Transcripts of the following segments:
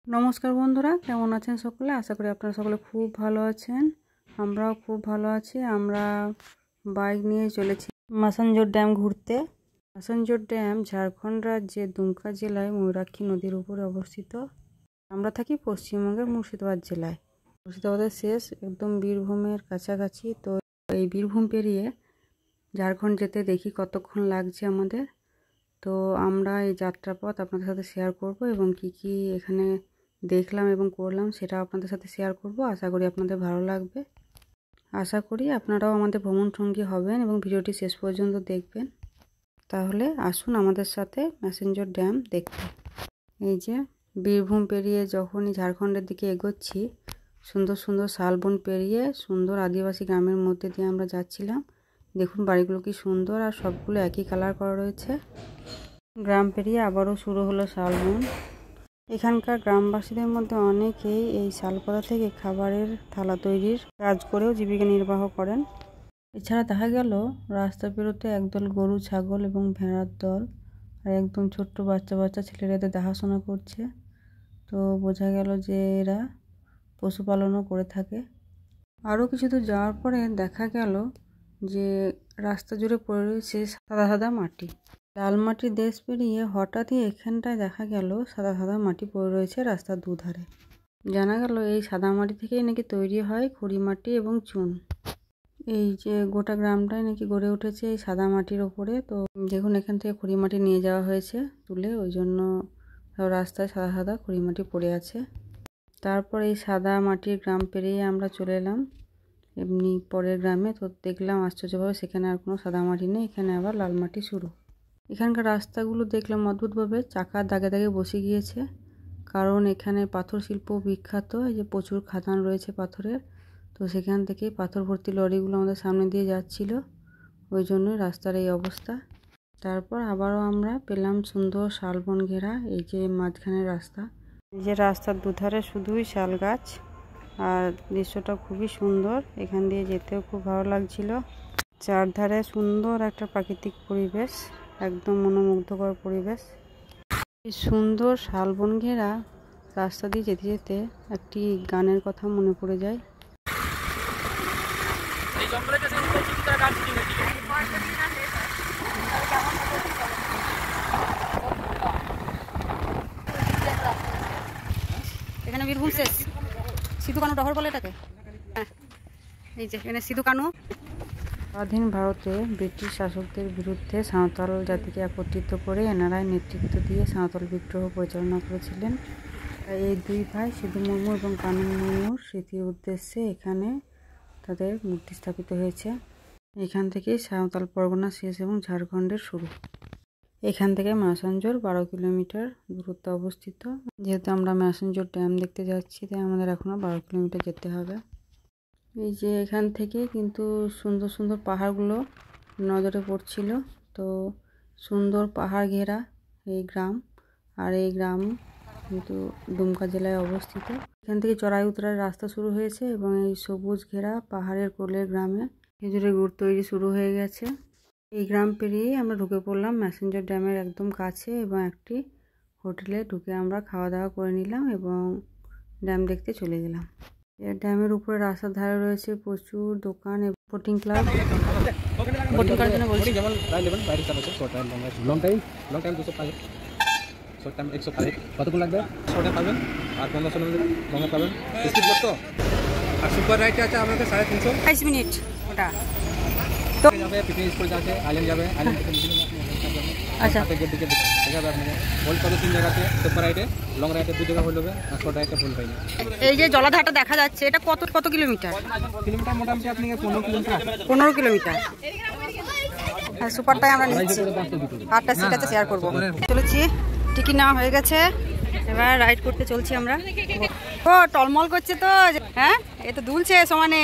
নমস্কার বন্ধুরা, কেমন আছেন সকলে? আশা করি আপনারা সকলে খুব ভালো আছেন। আমরাও খুব ভালো আছি। আমরা বাইক নিয়ে চলেছি মাসানজোর ড্যাম ঘুরতে। মাসানজোর ড্যাম ঝাড়খণ্ড রাজ্যের দুমকা জেলায় ময়ূরাক্ষী নদীর উপরে অবস্থিত। আমরা থাকি পশ্চিমবঙ্গের মুর্শিদাবাদ জেলায়। মুর্শিদাবাদের শেষ একদম বীরভূমের কাছাকাছি। তো এই বীরভূম পেরিয়ে ঝাড়খণ্ড যেতে দেখি কতক্ষণ লাগছে আমাদের। তো আমরা এই যাত্রাপথ আপনাদের সাথে শেয়ার করব এবং কি এখানে দেখলাম এবং করলাম সেটা আপনাদের সাথে শেয়ার করব। আশা করি আপনাদের ভালো লাগবে। আশা করি আপনারাও আমাদের ভ্রমণ সঙ্গী হবেন এবং ভিডিওটি শেষ পর্যন্ত দেখবেন। তাহলে আসুন আমাদের সাথে ম্যাসেঞ্জর ড্যাম দেখতে। এই যে বীরভূম পেরিয়ে যখনই ঝাড়খণ্ডের দিকে এগোচ্ছি, সুন্দর সুন্দর শালবন পেরিয়ে সুন্দর আদিবাসী গ্রামের মধ্যে দিয়ে আমরা যাচ্ছিলাম। দেখুন বাড়িগুলো কি সুন্দর, আর সবগুলো একই কালার করা রয়েছে। গ্রাম পেরিয়ে আবারও শুরু হলো শালবন। এখানকার গ্রামবাসীদের মধ্যে অনেকেই এই শালপাতা থেকে খাবারের থালা তৈরির কাজ করেও জীবিকা নির্বাহ করেন। এছাড়া দেখা গেল রাস্তা পেরোতে একদল গরু, ছাগল এবং ভেড়ার দল, আর একদম ছোট্ট বাচ্চা বাচ্চা ছেলেরা এদের দেখাশোনা করছে। তো বোঝা গেল যে এরা পশুপালনও করে থাকে। আরও কিছু দূর যাওয়ার পরে দেখা গেল যে রাস্তা জুড়ে পড়ে রয়েছে সাদা সাদা মাটি। লাল মাটির দেশ পেরিয়ে হঠাৎই এখানটায় দেখা গেল সাদা সাদা মাটি পড়ে রয়েছে রাস্তার দুধারে। জানা গেল এই সাদা মাটি থেকেই নাকি তৈরি হয় খড়ি মাটি এবং চুন। এই যে গোটা গ্রামটাই নাকি গড়ে উঠেছে এই সাদা মাটির ওপরে। তো দেখুন এখান থেকে খড়ি মাটি নিয়ে যাওয়া হয়েছে তুলে, ওই জন্য রাস্তায় সাদা সাদা খড়ি মাটি পড়ে আছে। তারপর এই সাদা মাটির গ্রাম পেরিয়ে আমরা চলে এলাম এমনি পরের গ্রামে। তো দেখলাম আশ্চর্যভাবে সেখানে আর কোনো সাদা মাটি নেই, এখানে আবার লাল মাটি শুরু। এখানকার রাস্তাগুলো দেখলাম অদ্ভুতভাবে চাকার দাগে দাগে বসে গিয়েছে, কারণ এখানে পাথর শিল্প বিখ্যাত। এই যে প্রচুর খাদান রয়েছে পাথরের, তো সেখান থেকে পাথর ভর্তি লরিগুলো আমাদের সামনে দিয়ে যাচ্ছিল, ওই জন্যই রাস্তার এই অবস্থা। তারপর আবারও আমরা পেলাম সুন্দর শালবন ঘেরা এই যে মাঝখানের রাস্তা। এই যে রাস্তার দুধারে শুধুই শাল গাছ, আর দৃশ্যটা খুবই সুন্দর। এখান দিয়ে যেতেও খুব ভালো লাগছিল। চারধারে সুন্দর একটা প্রাকৃতিক পরিবেশ, একদম মনোমুগ্ধকর পরিবেশ। এই সুন্দর শালবন ঘেরা রাস্তা দিয়ে যেতে যেতে একটি গানের কথা মনে পড়ে যায়। এখানে বীরভূম শেষ, সিধু কানু ডহর বলে এটাকে। এই যে এখানে সিধু কানু। স্বাধীন ভারতে ব্রিটিশ শাসকদের বিরুদ্ধে সাঁওতাল জাতিকে একত্রিত করে এনারাই নেতৃত্ব দিয়ে সাঁওতাল বিদ্রোহ পরিচালনা করেছিলেন। এই দুই ভাই সিধু মুর্মু এবং কানু মুর্মুর স্মৃতির উদ্দেশ্যে এখানে তাদের মূর্তি স্থাপিত হয়েছে। এখান থেকেই সাঁওতাল পরগনা শেষ এবং ঝাড়খণ্ডের শুরু। এখান থেকে ম্যাসেঞ্জর 12 কিলোমিটার দূরত্বে অবস্থিত। যেহেতু আমরা ম্যাসেঞ্জর ড্যাম দেখতে যাচ্ছি, তাই আমাদের এখনও 12 কিলোমিটার যেতে হবে। এই যে এখান থেকে কিন্তু সুন্দর সুন্দর পাহাড়গুলো নজরে পড়ছিল। তো সুন্দর পাহাড় ঘেরা এই গ্রাম, আর এই গ্রাম কিন্তু দুমকা জেলায় অবস্থিত। এখান থেকে চড়াই উতরার রাস্তা শুরু হয়েছে এবং এই সবুজ ঘেরা পাহাড়ের কোলের গ্রামে খেজুরের গুড় তৈরি শুরু হয়ে গেছে। এই গ্রাম পেরিয়েই আমরা ঢুকে পড়লাম ম্যাসেঞ্জর ড্যামের একদম কাছে, এবং একটি হোটেলে ঢুকে আমরা খাওয়া দাওয়া করে নিলাম এবং ড্যাম দেখতে চলে গেলাম। এই ড্যামের উপরে রাস্তার ধারে রয়েছে প্রচুর দোকান এবং বোটিং ক্লাব। বোটিং করার জন্য বলছি, যেমন লং টাইম 105 কতক্ষণ লাগবে? 100 পাবেন আর 1500 লঙে পাবেন। স্পিড বোট তো, আর সুপার রাইডে আছে আপনাদের 350 মিনিট। ওটা তো যাবে পিকনিক স্পট আছে, আইল্যান্ড যাবে, আইল্যান্ড থেকে আচ্ছা গেট দিকে দেখাবে আপনাকে। বল কত 3 জায়গা আছে সুপার রাইডে, লং রাইডে 2 জায়গা হয়ে যাবে, আর শর্ট রাইডে ফুল পাইবে। এই যে জলাধারটা দেখা যাচ্ছে, এটা কত কত কিলোমিটার? কিলোমিটার মোটামুটি আপনাকে 15 কিলোমিটার। 15 কিলোমিটার। আর সুপারটাই আমরা নিচ্ছি, 8টা সিট আছে, শেয়ার করব। চলেছি, টিকিট নেওয়া হয়ে গেছে, এবার রাইড করতে চলছি আমরা। ও টলমল করছে তো, হ্যাঁ এ তো দুলছে সমানে।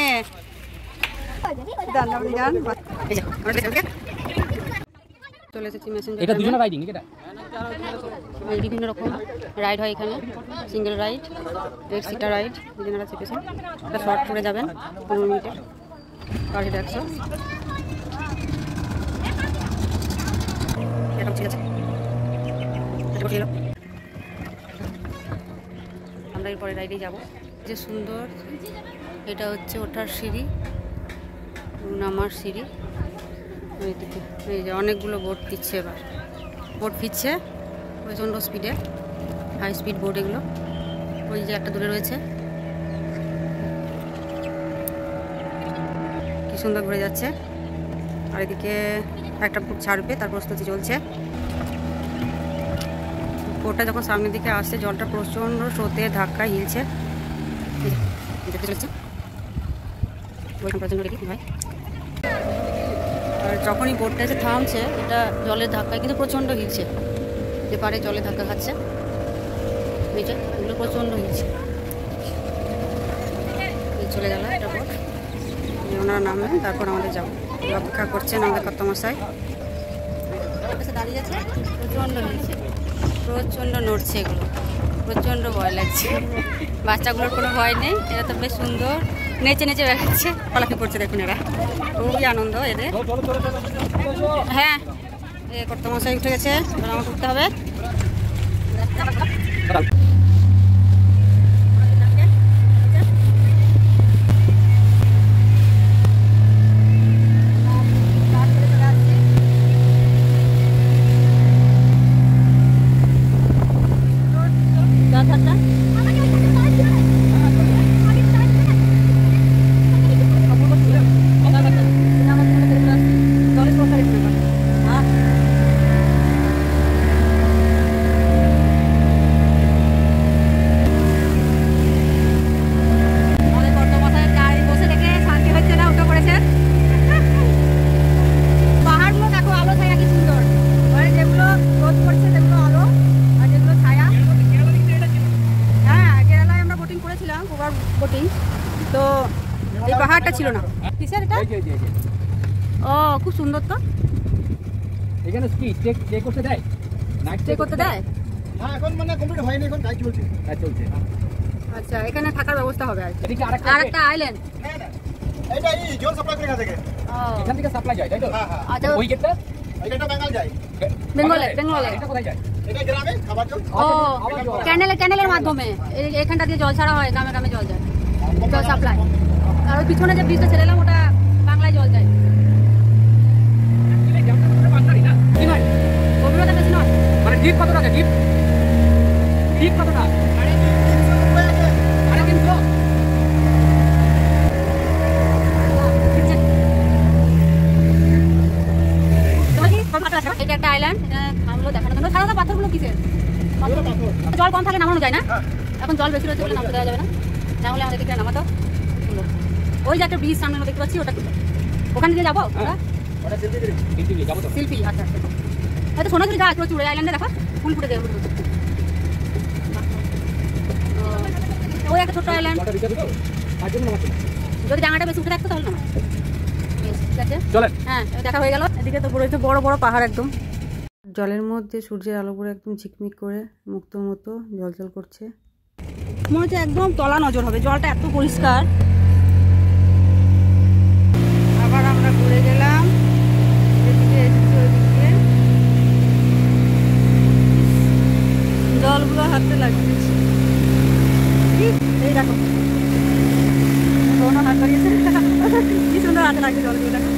চলে এসেছি ম্যাসেঞ্জর। এটা দুজনে রাইডিং, এটা বিভিন্ন রকম রাইড হয় এখানে। সিঙ্গেল রাইড, 8 সিটার রাইড, দুজনেরা চেপেছে। এটা শর্ট করে যাবেন 15 মিনিটে, পার হেড 100। ঠিক আছে, এটা বসে আমরা এরপরে রাইডে যাব। যে সুন্দর, এটা হচ্ছে ওঠার সিঁড়ি, নামার সিঁড়ি। এইদিকে এই যে অনেকগুলো বোট ফিরছে, এবার বোট ফিরছে প্রচণ্ড স্পিডে, হাই স্পিড বোট এগুলো। ওই যে একটা দূরে রয়েছে, কি সুন্দর ঘুরে যাচ্ছে। আর এদিকে একটা বোট ছাড়বে, তার প্রস্তুতি চলছে। বোটটা যখন সামনের দিকে আসছে, জলটা প্রচণ্ড স্রোতে ধাক্কায় হিলছে, যেতে চলেছে। ভাই, আর যখনই বোটটা এসে থামছে, এটা জলের ধাক্কায় কিন্তু প্রচণ্ড হিলছে, যে পারে জলে ধাক্কা খাচ্ছে, নিচে এগুলো প্রচণ্ড হিলছে। চলে গেল একটা বোট, ওনারা নামবেন, তারপর আমাদের যাবো। অপেক্ষা করছেন আমাদের কর্তামশাই, দাঁড়িয়ে আছে। প্রচণ্ড হিলছে, প্রচণ্ড নড়ছে, এগুলো প্রচণ্ড ভয় লাগছে। বাচ্চাগুলোর কোনো ভয় নেই, এরা তো বেশ সুন্দর নেচে নেচে বেড়াচ্ছে, পালাকি করছে। দেখুন এরা, খুবই আনন্দ এদের। হ্যাঁ, এ কর্তামশাই উঠে গেছে, আমার উঠতে হবে। তো এই পাহাড়টা ছিল না, কিসের এটা? ও, খুব সুন্দর তো। এখানে কি স্টে করতে দেয়? নাইট স্টে করতে দেয়? হ্যাঁ, এখন মানে কমপ্লিট হয়নি, এখন কাজ চলছে। কাজ চলছে। আচ্ছা, এখানে থাকার ব্যবস্থা হবে আর কি। এদিকে আরেকটা আইল্যান্ড। হ্যাঁ, এটা এই জল সাপ্লাই করে এখান থেকে। এখান থেকে সাপ্লাই যায়, তাই তো? হ্যাঁ হ্যাঁ। আচ্ছা, ওই গেটটা বেঙ্গল যায়। বেঙ্গলে এটা কোথায় যায়? এটা গ্রামে খাবার জল। ও, ক্যানেলের মাধ্যমে এখানটা দিয়ে জল ছাড়া হয়, গ্রামে গ্রামে জল যায়, জল সাপ্লাই। আর ওই পিছনে যে ব্রিজটা ছেড়ে এলাম, ওটা বাংলায় জল যায়। গভীরতা বেশি নয়, মানে ডিপ কতটা আছে? ডিপ কতটা? এটা একটা আইল্যান্ড, থামলো দেখানোর জন্য। সাধারণত পাথরগুলো কিসের? জল কম থাকলে নামানো যায় না, এখন জল বেশি রয়েছে বলে নামতে দেওয়া যাবে না, না হলে আমাদের দিকে নামাতো। ওই যে একটা ব্রিজ সামনে দেখতে পাচ্ছি, ওটা ওখানে দিয়ে যাবো শিল্পী। আচ্ছা আচ্ছা, হয়তো সোনাঝুরি গাছ প্রচুর আইল্যান্ডে, দেখো ফুল ফুটে দেয়। ওই একটা ছোট্ট আইল্যান্ড, যদি ডাঙাটা বেশি উঠে থাকতো তাহলে না। ঠিক আছে, হ্যাঁ, দেখা হয়ে গেল। এদিকে তো রয়েছে বড় বড় পাহাড়, একদম জলের মধ্যে সূর্যের আলো করে একদম ঝিকমিক করে মুক্তোর মতো জল করছে। মনে হচ্ছে একদম তলা নজর হবে, জলটা এত পরিষ্কার। আবার আমরা ঘুরে গেলাম, এদিকে এসেছি, ওইদিকে জলগুলো হাতে লাগছে। এই দেখো, কোনো হাত বাড়িয়েছে, কি সুন্দর হাতে লাগছে জলগুলো, দেখো।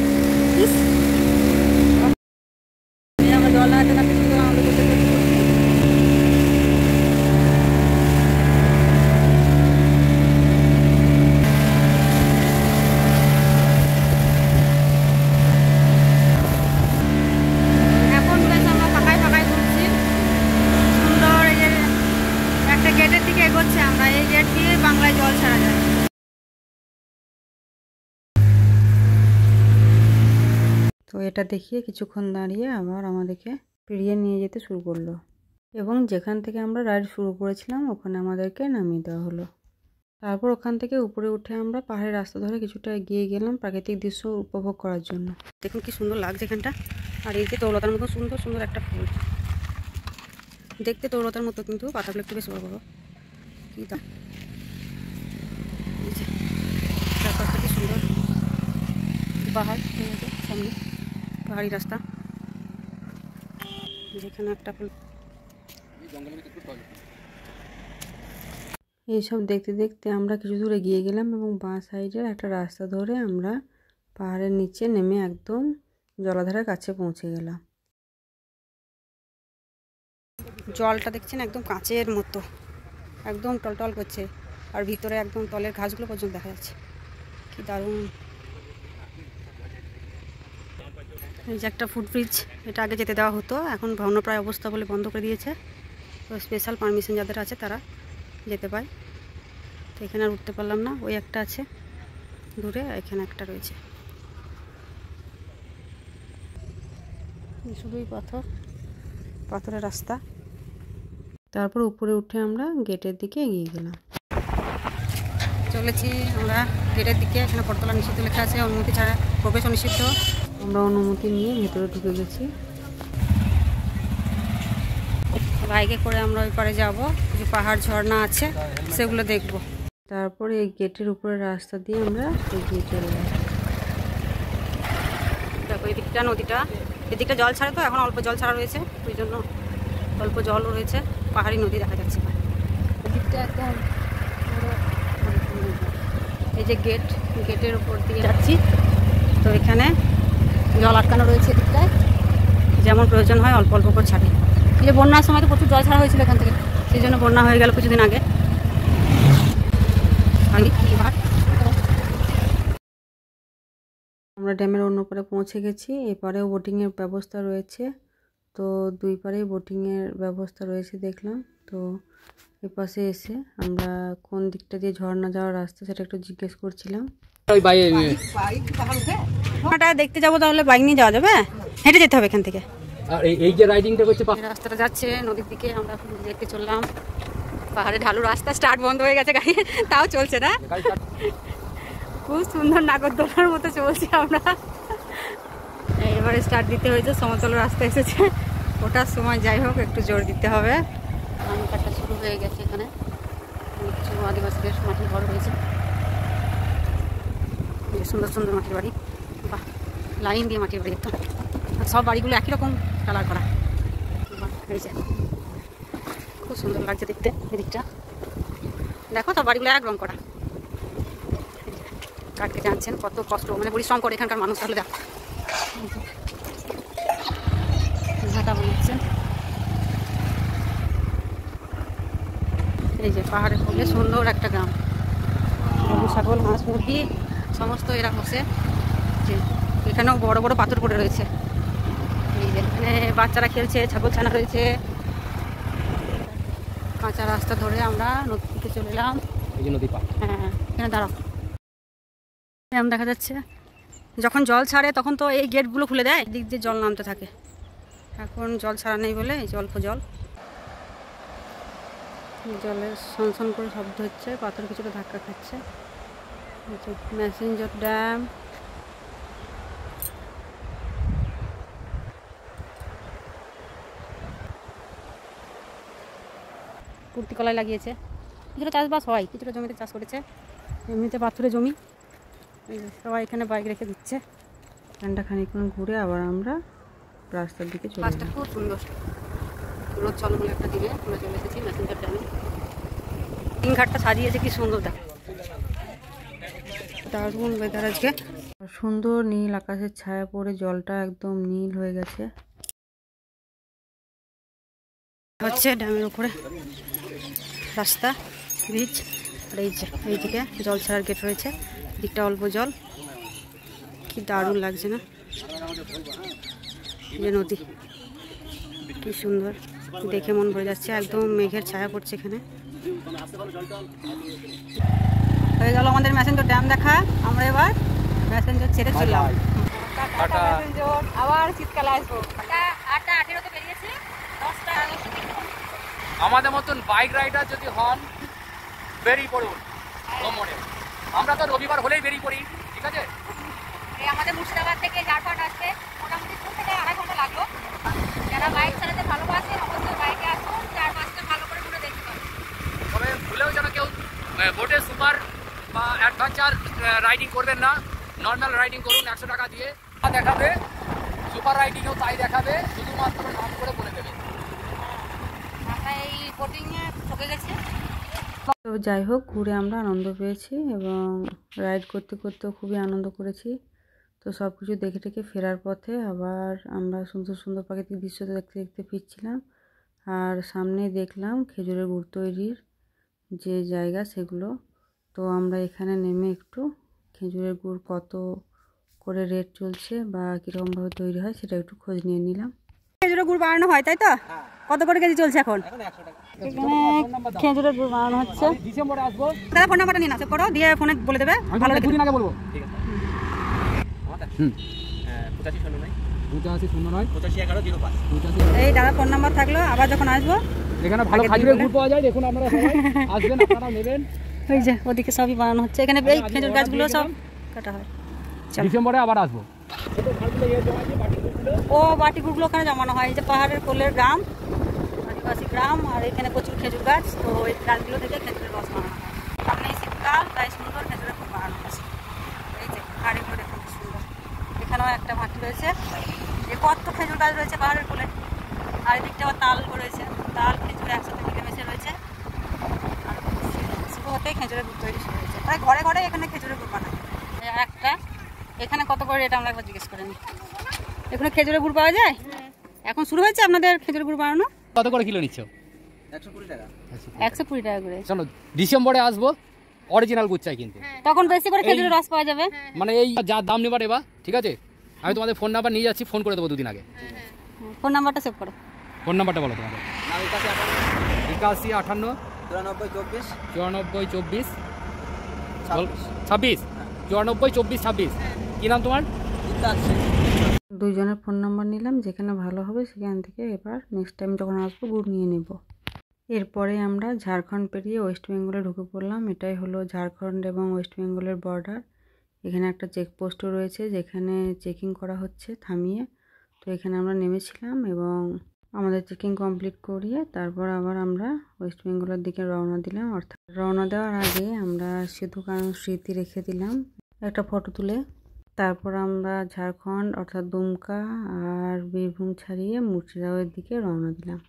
আমরা জল হাতে লাগছে, গেটের দিকে এগোচ্ছে। আমরা এই গেট দিয়ে বাংলায় জল ছাড়া যায়। তো এটা দেখিয়ে কিছুক্ষণ দাঁড়িয়ে আবার আমাদেরকে ফিরিয়ে নিয়ে যেতে শুরু করলো, এবং যেখান থেকে আমরা রাইড শুরু করেছিলাম ওখানে আমাদেরকে নামিয়ে দেওয়া হলো। তারপর ওখান থেকে উপরে উঠে আমরা পাহাড়ের রাস্তা ধরে কিছুটা এগিয়ে গেলাম প্রাকৃতিক দৃশ্য উপভোগ করার জন্য। দেখুন কি সুন্দর লাগছে এখানটা। আর এই যে তৌলতার মতো সুন্দর সুন্দর একটা ফুল, দেখতে তৌলতার মতো, কিন্তু পাতাগুলো একটু বেশ বড় বড়। কি দাম, চারপাশটা কি সুন্দর, পাহাড় সামনে, পাহাড়ি রাস্তা। যেখানে একটা ফুল, এইসব দেখতে দেখতে আমরা কিছু দূরে গিয়ে গেলাম এবং বাঁ সাইডের একটা রাস্তা ধরে আমরা পাহাড়ের নিচে নেমে একদম জলাধারের কাছে পৌঁছে গেলাম। জলটা দেখছেন একদম কাঁচের মতো, একদম টলটল করছে, আর ভিতরে একদম তলের ঘাসগুলো পর্যন্ত দেখা যাচ্ছে। কি দারুণ! এই যে একটা ফুটব্রিজ, এটা আগে যেতে দেওয়া হতো, এখন ভগ্নপ্রায় অবস্থা বলে বন্ধ করে দিয়েছে। তো স্পেশাল পারমিশন যাদের আছে তারা যেতে পায়। তো এখানে আর উঠতে পারলাম না, ওই একটা আছে দূরে, এখানে একটা রয়েছে। শুধুই পাথর, পাথরের রাস্তা। তারপর উপরে উঠে আমরা গেটের দিকে এগিয়ে গেলাম। চলেছি আমরা গেটের দিকে। এখানে পরতলা নিষিদ্ধ লেখা আছে, অনুমতি ছাড়া প্রবেশ নিষিদ্ধ। আমরা অনুমতি নিয়ে ভেতরে ঢুকে গেছি। বাইকে করে আমরা ওই পারে যাবো, কিছু পাহাড় ঝর্ণা আছে সেগুলো দেখব। তারপরে এই গেটের উপরে রাস্তা দিয়ে আমরা এগিয়ে চলে যাই। দেখো এদিকটা নদীটা, এদিকটা জল ছাড়ে, তো এখন অল্প জল ছাড়া রয়েছে, ওই জন্য অল্প জলও রয়েছে, পাহাড়ি নদী দেখা যাচ্ছে। এদিকটা একদম এই যে গেট, গেটের উপর দিয়ে যাচ্ছি। তো এখানে জল আটকানো রয়েছে এদিকটায়, যেমন প্রয়োজন হয় অল্প অল্প করে ছাড়ে। এই যে বন্যার সময় তো প্রচুর জল ছাড়া হয়েছিল এখান থেকে, সেই জন্য বন্যা হয়ে গেল কিছুদিন আগে। আমরা ড্যামের অন্য পারে পৌঁছে গেছি। এপারেও বোটিংয়ের ব্যবস্থা রয়েছে, তো দুই পারেই বোটিংয়ের ব্যবস্থা রয়েছে দেখলাম। তো এপাশে এসে আমরা কোন দিকটা দিয়ে ঝর্ণা যাওয়ার রাস্তা সেটা একটু জিজ্ঞেস করছিলাম। দেখতে যাবো, তাহলে বাইক নিয়ে যাওয়া যাবে? হেঁটে যেতে হবে এখান থেকে। আর এই যে রাইডিংটা করছে, রাস্তাটা যাচ্ছে নদীর দিকে, আমরা দেখতে চললাম। পাহাড়ে ঢালু রাস্তা, স্টার্ট বন্ধ হয়ে গেছে গাড়ি, তাও চলছে না। খুব সুন্দর নাগরদোলার মতো চলছে আমরা। এবারে স্টার্ট দিতে হয়েছে, সমতল রাস্তা এসেছে, ওটার সময় যাই হোক একটু জোর দিতে হবে। ধান কাটা শুরু হয়ে গেছে, এখানে কিছু আদিবাসীদের মাটির ঘর রয়েছে, সুন্দর সুন্দর মাটির বাড়ি। বাহ, লাইন দিয়ে মাটির বাড়ি, একদম সব বাড়িগুলো একই রকম কালার করা। এই যে খুব সুন্দর লাগছে দেখতে। এদিকটা দেখো, সব বাড়িগুলো এক রং করা। কাটতে জানছেন কত কষ্ট, মানে পরিশ্রম করে এখানকার মানুষ। তাহলে দেখো ঝাঁটা বানাচ্ছেন। এই যে পাহাড়ের কোলে সুন্দর একটা গ্রাম, গরু ছাগল হাঁস মুরগি সমস্ত এরা বসে। যে এখানেও বড় বড় পাথর পড়ে রয়েছে। এই যে এখানে বাচ্চারা খেলছে, ছাগল ছানা রয়েছে। কাঁচা রাস্তা ধরে আমরা নদীর দিকে চলে এলাম। হ্যাঁ, এখানে দাঁড়াও। এরকম দেখা যাচ্ছে, যখন জল ছাড়ে তখন তো এই গেটগুলো খুলে দেয়, দিক দিয়ে জল নামতে থাকে। এখন জল ছাড়া নেই বলে এই যে অল্প জল, জলের সনসন করে শব্দ হচ্ছে, পাথর কিছুটা ধাক্কা খাচ্ছে। Messenger dam. কুর্তি কলাই লাগিয়েছে, কিছুটা চাষবাস হয়, কিছুটা জমিতে চাষ করেছে, এমনিতে পাথরে জমি। সবাই এখানে বাইক রেখে দিচ্ছে। ঠান্ডা খানিকক্ষণ ঘুরে আবার আমরা রাস্তার দিকে চলে যাই। খুব সুন্দর রোদ চলমলে একটা দিনে আমরা চলে এসেছি ম্যাসেঞ্জার ড্যামে। তিন ঘাটটা সাজিয়েছে কি সুন্দর, দেখ দারুণ ওয়েদার আজকে। সুন্দর নীল আকাশের ছায়া পড়ে জলটা একদম নীল হয়ে গেছে। হচ্ছে ড্যামের উপরে রাস্তা, ব্রিজ। আর এই যে এইদিকে জল ছাড়ার গেট রয়েছে, দিকটা অল্প জল। কি দারুণ লাগছে না? যে নদী কি সুন্দর, দেখে মন ভরে যাচ্ছে। একদম মেঘের ছায়া পড়ছে এখানে। হয়ে গেল আমাদের ম্যাসেঞ্জার ড্যাম দেখা। আমরা এবার ম্যাসেঞ্জার ছেড়ে চললাম। আবার শীতকালে আসবো। 8:18-তে বেরিয়েছি, 10টা আমাদের মতন বাইক রাইডার যদি হন বেরিয়ে পড়ুন ভ্রমণে। আমরা তো রবিবার হলেই বেরিয়ে পড়ি, ঠিক আছে? আমাদের মুর্শিদাবাদ থেকে ঝাড়খণ্ড আসতে মোটামুটি 2 থেকে 2.5 ঘন্টা লাগলো। যারা বাইক চালাতে ভালোবাসে অবশ্যই বাইকে আসুন, 4-5টা ভালো করে ঘুরে দেখতে পাবেন। তবে ভুলেও যেন কেউ বোটে সুপার বা অ্যাডভেঞ্চার রাইডিং করবেন না, নর্মাল রাইডিং করুন 100 টাকা দিয়ে। দেখাবে সুপার রাইডিংও তাই দেখাবে, শুধুমাত্র নাম করে বলে দেবে। আমরা এই বোটিংয়ে ঠকে গেছি। তো যাই হোক, ঘুরে আমরা আনন্দ পেয়েছি এবং রাইড করতে করতেও খুবই আনন্দ করেছি। তো সব কিছু দেখে টেকে ফেরার পথে আবার আমরা সুন্দর সুন্দর প্রাকৃতিক দৃশ্য দেখতে দেখতে ফিরছিলাম। আর সামনেই দেখলাম খেজুরের গুড় তৈরির যে জায়গা সেগুলো। তো আমরা এখানে নেমে একটু খেজুরের গুড় কত করে রেট চলছে বা কীরকমভাবে তৈরি হয় সেটা একটু খোঁজ নিয়ে নিলাম। খেজুরের গুড় বানানো হয় তাই তো? কত করে কেজি চলছে এখন? এখানে খেজুরের গুড় বানানো হচ্ছে। ডিসেম্বরে আসবো। দাদা ফোন নাম্বারটা নিন, আসে করো দিয়ে ফোনে বলে দেবে। ভালো দুদিন আগে বলবো। ঠিক আছে। হুম। 8509 এই দাদা ফোন নাম্বার থাকলো, আবার যখন আসবো এখানে ভালো খেজুরের গুড় পাওয়া যায়। দেখুন আপনারা সবাই আসবেন, আপনারা নেবেন। ওই যে ওদিকে সবই বানানো হচ্ছে। এখানে এই খেজুর গাছগুলো সব কাটা হয়। ডিসেম্বরে আবার আসবো। ও বাটি গুড়গুলো ওখানে জমানো হয়। এই যে পাহাড়ের কোলের গ্রাম, আদিবাসী গ্রাম, আর এখানে প্রচুর খেজুর গাছ। তো ওই গাছগুলো থেকে খেজুরের রস বানানো হয়। সামনে শীতকাল, তাই সুন্দর খেজুরের গুড় বানানো হচ্ছে। এই যে গাড়িগুলো দেখুন কি সুন্দর। এখানেও একটা মাটি রয়েছে, যে কত খেজুর গাছ রয়েছে পাহাড়ের কোলে। আর এদিকটা আবার তাল রয়েছে, তাল খেজুর একসাথে মিলেমিশে রয়েছে। আর শুরু হতেই খেজুরের গুড় তৈরি শুরু হয়েছে। প্রায় ঘরে ঘরে এখানে খেজুরের গুড় বানায়। একটা এখানে কত করে রেট আমরা একবার জিজ্ঞেস করে নিই। এখানে খেজুরের গুড় পাওয়া যায়? এখন শুরু হয়েছে আপনাদের খেজুরের গুড় বানানো? কত করে কিলো নিচ্ছ? 120 টাকা। 120 টাকা করে। চলো ডিসেম্বরে আসবো, অরিজিনাল গুড় চাই কিন্তু। তখন বেশি করে খেজুরের রস পাওয়া যাবে। মানে এই যা দাম নেবার এবার, ঠিক আছে? আমি তোমাদের ফোন নাম্বার নিয়ে যাচ্ছি, ফোন করে দেবো দুদিন আগে। ফোন নাম্বারটা সেভ করো। ফোন নাম্বারটা বলো তোমাদের। 81 58 94 94 24 26 কি নাম তোমার? দুইজনের ফোন নাম্বার নিলাম, যেখানে ভালো হবে সেখান থেকে এবার নেক্সট টাইম যখন আসবো গুড় নিয়ে নেব। এরপরে আমরা ঝাড়খণ্ড পেরিয়ে ওয়েস্ট বেঙ্গলে ঢুকে পড়লাম। এটাই হলো ঝাড়খণ্ড এবং ওয়েস্ট বেঙ্গলের বর্ডার। এখানে একটা চেকপোস্টও রয়েছে, যেখানে চেকিং করা হচ্ছে থামিয়ে। তো এখানে আমরা নেমেছিলাম এবং আমাদের চেকিং কমপ্লিট করিয়ে তারপর আবার আমরা ওয়েস্ট বেঙ্গলের দিকে রওনা দিলাম। অর্থাৎ রওনা দেওয়ার আগে আমরা শুধু কারণ স্মৃতি রেখে দিলাম একটা ফটো তুলে। তারপর আমরা ঝাড়খণ্ড অর্থাৎ দুমকা আর বীরভূম ছাড়িয়ে মুর্শিদাবাদের দিকে রওনা দিলাম।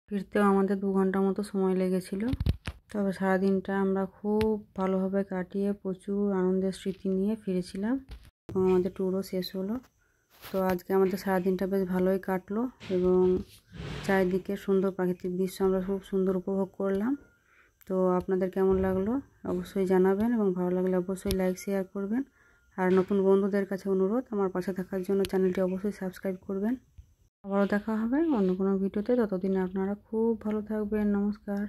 ফিরতেও আমাদের 2 ঘন্টা মতো সময় লেগেছিল। তবে সারাদিনটা আমরা খুব ভালোভাবে কাটিয়ে প্রচুর আনন্দের স্মৃতি নিয়ে ফিরেছিলাম এবং আমাদের ট্যুরও শেষ হলো। তো আজকে আমাদের সারাদিনটা বেশ ভালোই কাটলো এবং চারিদিকে সুন্দর প্রাকৃতিক দৃশ্য আমরা খুব সুন্দর উপভোগ করলাম। তো আপনাদের কেমন লাগলো অবশ্যই জানাবেন এবং ভালো লাগলে অবশ্যই লাইক শেয়ার করবেন। আর নতুন বন্ধুদের কাছে অনুরোধ, আমার পাশে থাকার জন্য চ্যানেলটি অবশ্যই সাবস্ক্রাইব করবেন। আবারও দেখা হবে অন্য কোনো ভিডিওতে। ততদিন আপনারা খুব ভালো থাকবেন। নমস্কার।